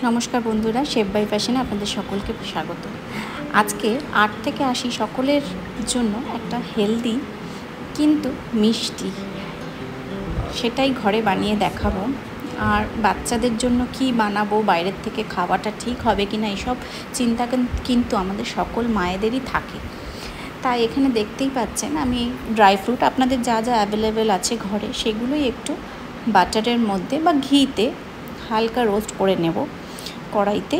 নমস্কার বন্ধুরা, chef by ফ্যাশনে আপনাদের সকলকে স্বাগত। আজকে 8 থেকে 80 সকলের জন্য একটা হেলদি কিন্তু মিষ্টি, সেটাই ঘরে বানিয়ে দেখাবো। আর বাচ্চাদের জন্য কি বানাবো, বাইরের থেকে খাওয়াটা ঠিক হবে কিনা, এসব চিন্তা কিন্তু আমাদের সকল মায়েদেরই থাকে। তাই এখানে দেখতেই পাচ্ছেন আমি ড্রাই ফ্রুট আপনাদের যা যা অ্যাভেলেবেল আছে ঘরে, সেগুলোই একটু বাটারের মধ্যে বা ঘিতে হালকা রোস্ট করে নেব কড়াইতে।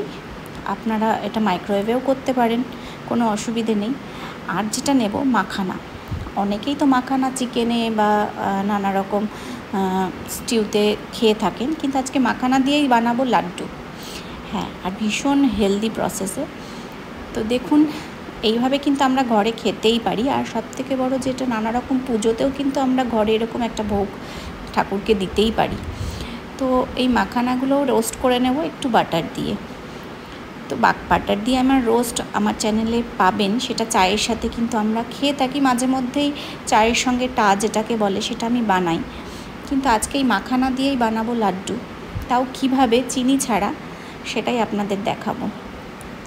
আপনারা এটা মাইক্রোওয়েভেও করতে পারেন, কোনো অসুবিধে নেই। আর যেটা নেব মাখানা, অনেকেই তো মাখানা চিকেনে বা নানা রকম স্টিউতে খেয়ে থাকেন, কিন্তু আজকে মাখানা দিয়েই বানাবো লাড্ডু। হ্যাঁ, আর ভীষণ হেলদি প্রসেসে। তো দেখুন, এইভাবে কিন্তু আমরা ঘরে খেতেই পারি। আর সবথেকে বড় যেটা, নানা রকম পুজোতেও কিন্তু আমরা ঘরে এরকম একটা ভোগ ঠাকুরকে দিতেই পারি। তো এই মাখানাগুলো রোস্ট করে নেব একটু বাটার দিয়ে। তো বাটার দিয়ে আমার রোস্ট আমার চ্যানেলে পাবেন, সেটা চায়ের সাথে কিন্তু আমরা খেয়ে থাকি মাঝে মধ্যেই। চায়ের সঙ্গে টা যেটাকে বলে, সেটা আমি বানাই, কিন্তু আজকে এই মাখানা দিয়েই বানাবো লাড্ডু, তাও কিভাবে, চিনি ছাড়া, সেটাই আপনাদের দেখাবো।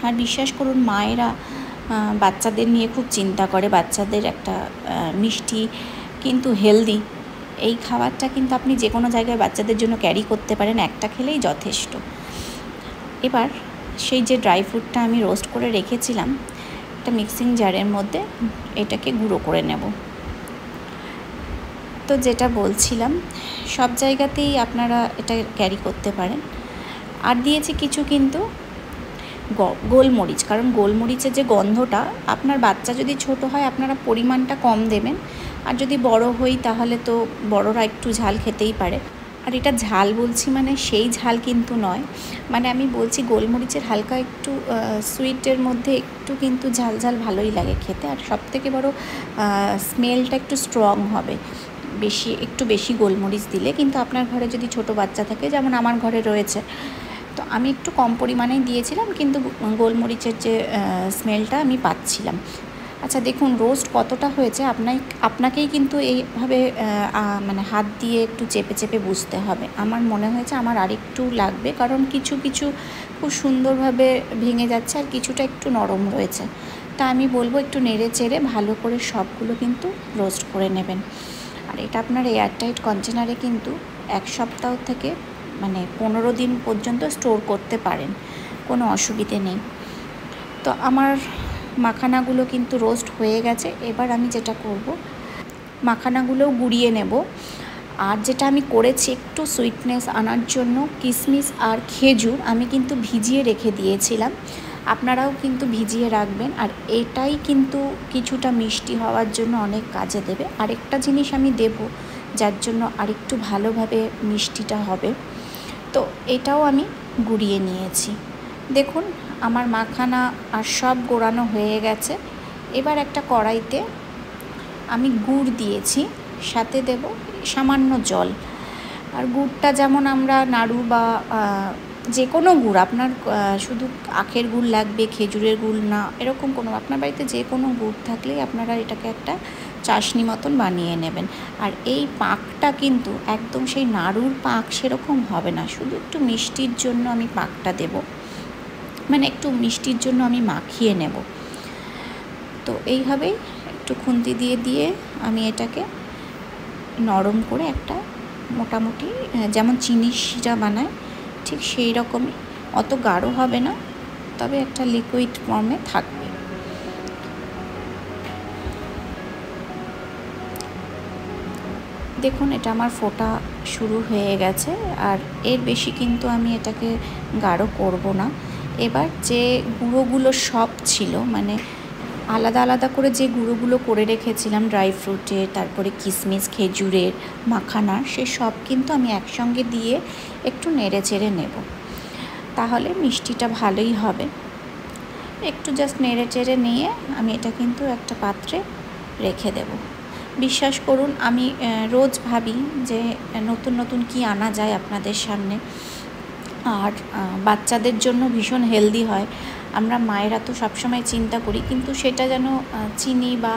আর বিশ্বাস করুন, মায়েরা বাচ্চাদের নিয়ে খুব চিন্তা করে। বাচ্চাদের একটা মিষ্টি কিন্তু হেলদি এই খাবারটা কিন্তু আপনি যে কোনো জায়গায় বাচ্চাদের জন্য ক্যারি করতে পারেন, একটা খেলেই যথেষ্ট। এবার সেই যে ড্রাই ফ্রুটটা আমি রোস্ট করে রেখেছিলাম, একটা মিক্সিং জারের মধ্যে এটাকে গুঁড়ো করে নেব। তো যেটা বলছিলাম, সব জায়গাতেই আপনারা এটা ক্যারি করতে পারেন। আর দিয়েছি কিছু কিন্তু গোলমরিচ, কারণ গোলমরিচের যে গন্ধটা, আপনার বাচ্চা যদি ছোট হয় আপনারা পরিমাণটা কম দেবেন, আর যদি বড় হই তাহলে তো বড়রা একটু ঝাল খেতেই পারে। আর এটা ঝাল বলছি মানে সেই ঝাল কিন্তু নয়, মানে আমি বলছি গোলমরিচের হালকা একটু সুইটের মধ্যে একটু কিন্তু ঝাল ঝাল ভালোই লাগে খেতে। আর সবথেকে বড় স্মেলটা একটু স্ট্রং হবে একটু বেশি গোলমরিচ দিলে। কিন্তু আপনার ঘরে যদি ছোট বাচ্চা থাকে, যেমন আমার ঘরে রয়েছে, তো আমি একটু কম পরিমাণেই দিয়েছিলাম, কিন্তু গোলমরিচের যে স্মেলটা আমি পাচ্ছিলাম। আচ্ছা দেখুন, রোস্ট কতটা হয়েছে আপনাকেই কিন্তু এইভাবে মানে হাত দিয়ে একটু চেপে চেপে বুঝতে হবে। আমার মনে হয়েছে আমার আরেকটু লাগবে, কারণ কিছু কিছু খুব সুন্দরভাবে ভেঙে যাচ্ছে আর কিছুটা একটু নরম রয়েছে। তা আমি বলবো একটু নেড়ে চেড়ে ভালো করে সবগুলো কিন্তু রোস্ট করে নেবেন। আর এটা আপনার এয়ারটাইট কন্টেনারে কিন্তু 1 সপ্তাহ থেকে মানে 15 দিন পর্যন্ত স্টোর করতে পারেন, কোনো অসুবিধে নেই। তো আমার মাখানাগুলো কিন্তু রোস্ট হয়ে গেছে। এবার আমি যেটা করব, মাখানাগুলোও গুঁড়িয়ে নেব। আর যেটা আমি করেছি একটু সুইটনেস আনার জন্য, কিশমিশ আর খেজুর আমি কিন্তু ভিজিয়ে রেখে দিয়েছিলাম, আপনারাও কিন্তু ভিজিয়ে রাখবেন। আর এটাই কিন্তু কিছুটা মিষ্টি হওয়ার জন্য অনেক কাজে দেবে। আরেকটা জিনিস আমি দেব, যার জন্য আরেকটু ভালোভাবে মিষ্টিটা হবে। তো এটাও আমি গুঁড়িয়ে নিয়েছি। দেখুন, আমার মাখানা আর সব গোড়ানো হয়ে গেছে। এবার একটা কড়াইতে আমি গুড় দিয়েছি, সাথে দেব সামান্য জল। আর গুড়টা যেমন আমরা নাড়ু বা যে কোনো গুড়, আপনার শুধু আখের গুড় লাগবে, খেজুরের গুড় না, এরকম কোনো, আপনার বাড়িতে যে কোনো গুড় থাকলেই আপনারা এটাকে একটা চাশনি মতন বানিয়ে নেবেন। আর এই পাকটা কিন্তু একদম সেই নাড়ুর পাক সেরকম হবে না, শুধু একটু মিষ্টির জন্য আমি পাকটা দেব, মানে একটু মিষ্টির জন্য আমি মাখিয়ে নেব। তো এইভাবেই একটু খুন্তি দিয়ে দিয়ে আমি এটাকে নরম করে একটা মোটামুটি যেমন চিনি শিরা বানায় ঠিক সেই রকমই, অত গাঢ় হবে না, তবে একটা লিকুইড ফর্মে থাকবে। দেখুন, এটা আমার ফোটা শুরু হয়ে গেছে। আর এর বেশি কিন্তু আমি এটাকে গাঢ় করব না। এবার যে গুঁড়োগুলো সব ছিল, মানে আলাদা আলাদা করে যে গুঁড়োগুলো করে রেখেছিলাম ড্রাই ফ্রুটের, তারপরে কিশমিশ, খেজুরের, মাখানার, সে সব কিন্তু আমি একসঙ্গে দিয়ে একটু নেড়ে চেড়ে নেব, তাহলে মিষ্টিটা ভালোই হবে। একটু জাস্ট নেড়ে চেড়ে নিয়ে আমি এটা কিন্তু একটা পাত্রে রেখে দেব। বিশ্বাস করুন, আমি রোজ ভাবি যে নতুন নতুন কি আনা যায় আপনাদের সামনে, আর বাচ্চাদের জন্য ভীষণ হেলদি হয়। আমরা মায়েরা তো সবসময় চিন্তা করি, কিন্তু সেটা যেন চিনি বা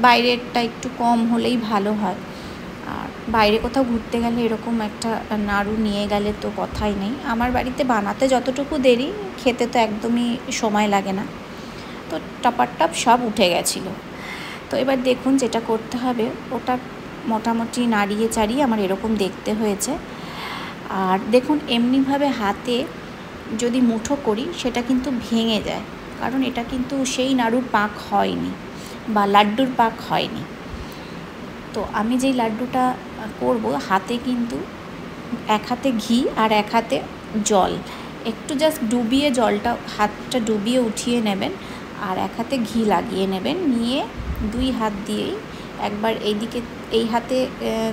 বাইরেরটা একটু কম হলেই ভালো হয়। আর বাইরে কোথাও ঘুরতে গেলে এরকম একটা নাড়ু নিয়ে গেলে তো কথাই নেই। আমার বাড়িতে বানাতে যতটুকু দেরি, খেতে তো একদমই সময় লাগে না। তো টপারটপ সব উঠে গেছিলো। তো এবার দেখুন যেটা করতে হবে, ওটা মোটামুটি নাড়িয়ে চাড়িয়ে আমার এরকম দেখতে হয়েছে। আর দেখুন এমনিভাবে হাতে যদি মুঠো করি সেটা কিন্তু ভেঙে যায়, কারণ এটা কিন্তু সেই নাড়ুর পাক হয়নি বা লাড্ডুর পাক হয়নি। তো আমি যেই লাড্ডুটা করব, হাতে কিন্তু এক হাতে ঘি আর এক হাতে জল, একটু জাস্ট ডুবিয়ে জলটা হাতটা ডুবিয়ে উঠিয়ে নেবেন, আর এক হাতে ঘি লাগিয়ে নেবেন। নিয়ে দুই হাত দিয়েই একবার এইদিকে এই হাতে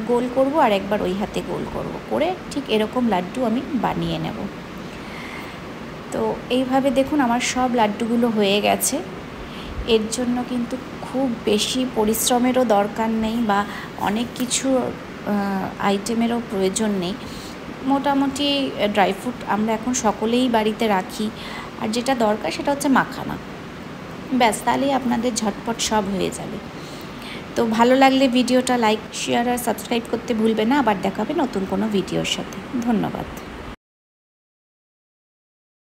গোল করব আর একবার ওই হাতে গোল করব, করে ঠিক এরকম লাড্ডু আমি বানিয়ে নেব। তো এইভাবে দেখুন আমার সব লাড্ডুগুলো হয়ে গেছে। এর জন্য কিন্তু খুব বেশি পরিশ্রমেরও দরকার নেই বা অনেক কিছু আইটেমেরও প্রয়োজন নেই। মোটামুটি ড্রাই ফ্রুট আমরা এখন সকলেই বাড়িতে রাখি, আর যেটা দরকার সেটা হচ্ছে মাখানা, ব্যাস, তাহলেই আপনাদের ঝটপট সব হয়ে যাবে। তো ভালো লাগলে ভিডিওটা লাইক, শেয়ার আর সাবস্ক্রাইব করতে ভুলবেন না। আবার দেখা হবে নতুন কোনো ভিডিওর সাথে। ধন্যবাদ।